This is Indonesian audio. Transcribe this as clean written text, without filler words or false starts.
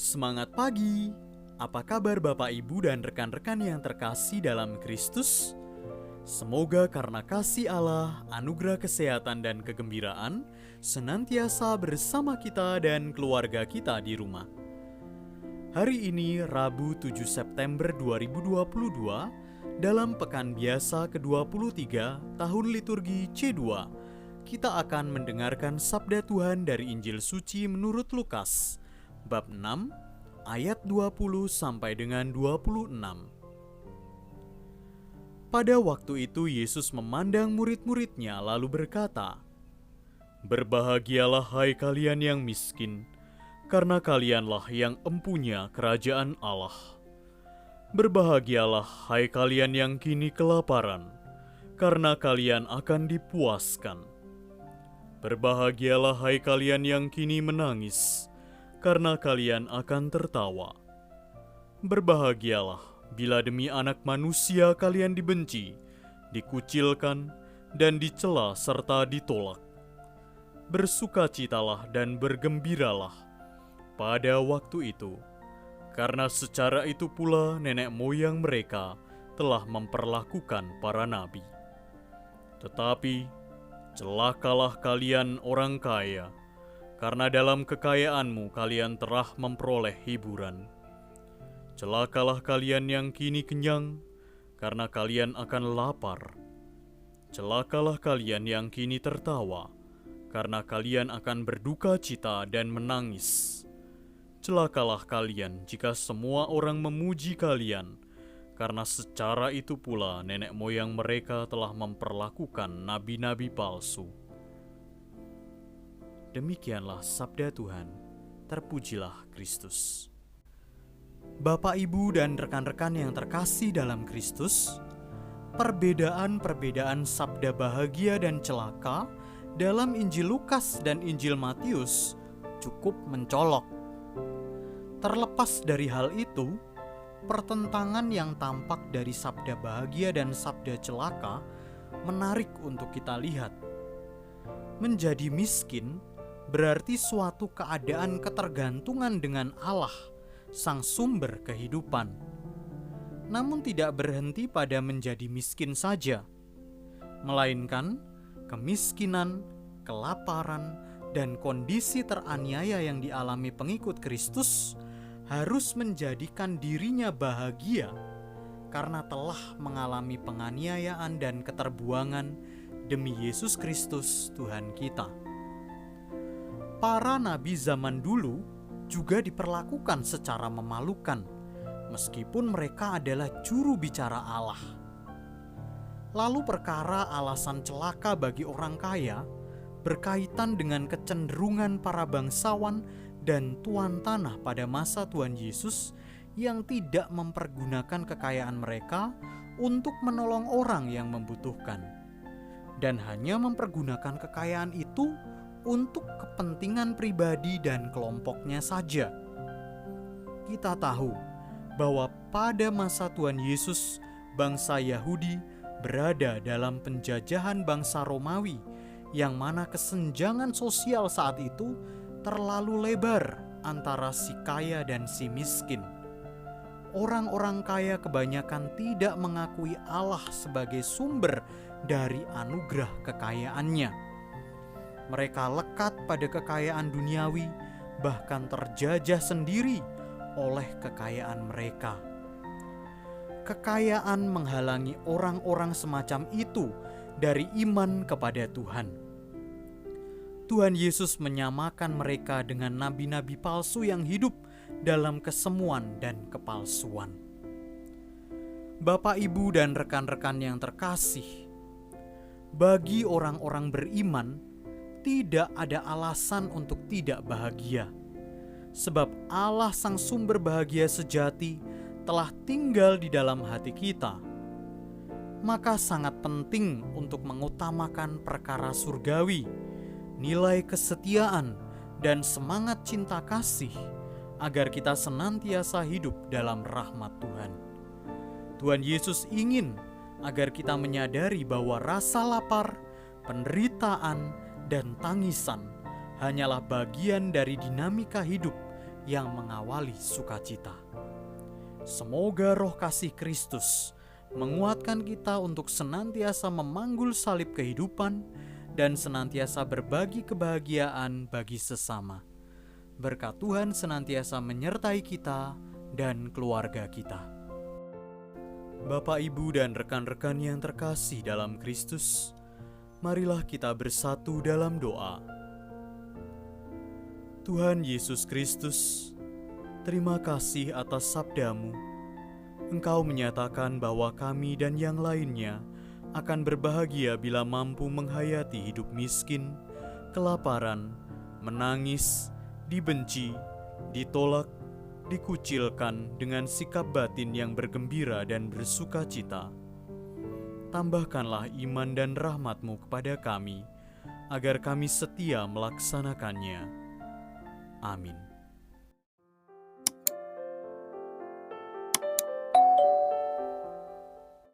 Semangat pagi. Apa kabar Bapak Ibu dan rekan-rekan yang terkasih dalam Kristus? Semoga karena kasih Allah, anugerah kesehatan dan kegembiraan senantiasa bersama kita dan keluarga kita di rumah. Hari ini Rabu 7 September 2022 dalam pekan biasa ke-23 tahun liturgi C2, kita akan mendengarkan sabda Tuhan dari Injil Suci menurut Lukas bab 6 ayat 20 sampai dengan 26. Pada waktu itu Yesus memandang murid-muridnya lalu berkata, "Berbahagialah hai kalian yang miskin, karena kalianlah yang empunya kerajaan Allah. Berbahagialah hai kalian yang kini kelaparan, karena kalian akan dipuaskan. Berbahagialah hai kalian yang kini menangis, karena kalian akan tertawa. Berbahagialah bila demi Anak Manusia kalian dibenci, dikucilkan, dan dicela serta ditolak. Bersukacitalah dan bergembiralah pada waktu itu, karena secara itu pula nenek moyang mereka telah memperlakukan para nabi. Tetapi celakalah kalian orang kaya, karena dalam kekayaanmu kalian telah memperoleh hiburan. Celakalah kalian yang kini kenyang, karena kalian akan lapar. Celakalah kalian yang kini tertawa, karena kalian akan berduka cita dan menangis. Celakalah kalian jika semua orang memuji kalian, karena secara itu pula nenek moyang mereka telah memperlakukan nabi-nabi palsu." Demikianlah sabda Tuhan. Terpujilah Kristus. Bapak, Ibu, dan rekan-rekan yang terkasih dalam Kristus, perbedaan-perbedaan sabda bahagia dan celaka dalam Injil Lukas dan Injil Matius cukup mencolok. Terlepas dari hal itu, pertentangan yang tampak dari sabda bahagia dan sabda celaka menarik untuk kita lihat. Menjadi miskin berarti suatu keadaan ketergantungan dengan Allah, sang sumber kehidupan. Namun tidak berhenti pada menjadi miskin saja, melainkan kemiskinan, kelaparan, dan kondisi teraniaya yang dialami pengikut Kristus harus menjadikan dirinya bahagia karena telah mengalami penganiayaan dan keterbuangan demi Yesus Kristus Tuhan kita. Para nabi zaman dulu juga diperlakukan secara memalukan, meskipun mereka adalah juru bicara Allah. Lalu perkara alasan celaka bagi orang kaya berkaitan dengan kecenderungan para bangsawan dan tuan tanah pada masa Tuhan Yesus yang tidak mempergunakan kekayaan mereka untuk menolong orang yang membutuhkan, dan hanya mempergunakan kekayaan itu untuk kepentingan pribadi dan kelompoknya saja. Kita tahu bahwa pada masa Tuhan Yesus, bangsa Yahudi berada dalam penjajahan bangsa Romawi, yang mana kesenjangan sosial saat itu terlalu lebar antara si kaya dan si miskin. Orang-orang kaya kebanyakan tidak mengakui Allah sebagai sumber dari anugerah kekayaannya. Mereka lekat pada kekayaan duniawi, bahkan terjajah sendiri oleh kekayaan mereka. Kekayaan menghalangi orang-orang semacam itu dari iman kepada Tuhan. Tuhan Yesus menyamakan mereka dengan nabi-nabi palsu yang hidup dalam kesemuan dan kepalsuan. Bapak, Ibu, dan rekan-rekan yang terkasih, bagi orang-orang beriman tidak ada alasan untuk tidak bahagia, sebab Allah sang sumber bahagia sejati telah tinggal di dalam hati kita. Maka sangat penting untuk mengutamakan perkara surgawi, nilai kesetiaan, dan semangat cinta kasih, agar kita senantiasa hidup dalam rahmat Tuhan. Tuhan Yesus ingin agar kita menyadari bahwa rasa lapar, penderitaan, dan tangisan hanyalah bagian dari dinamika hidup yang mengawali sukacita. Semoga roh kasih Kristus menguatkan kita untuk senantiasa memanggul salib kehidupan dan senantiasa berbagi kebahagiaan bagi sesama. Berkat Tuhan senantiasa menyertai kita dan keluarga kita. Bapak, Ibu, dan rekan-rekan yang terkasih dalam Kristus, marilah kita bersatu dalam doa. Tuhan Yesus Kristus, terima kasih atas sabda-Mu. Engkau menyatakan bahwa kami dan yang lainnya akan berbahagia bila mampu menghayati hidup miskin, kelaparan, menangis, dibenci, ditolak, dikucilkan dengan sikap batin yang bergembira dan bersukacita. Tambahkanlah iman dan rahmat-Mu kepada kami, agar kami setia melaksanakannya. Amin.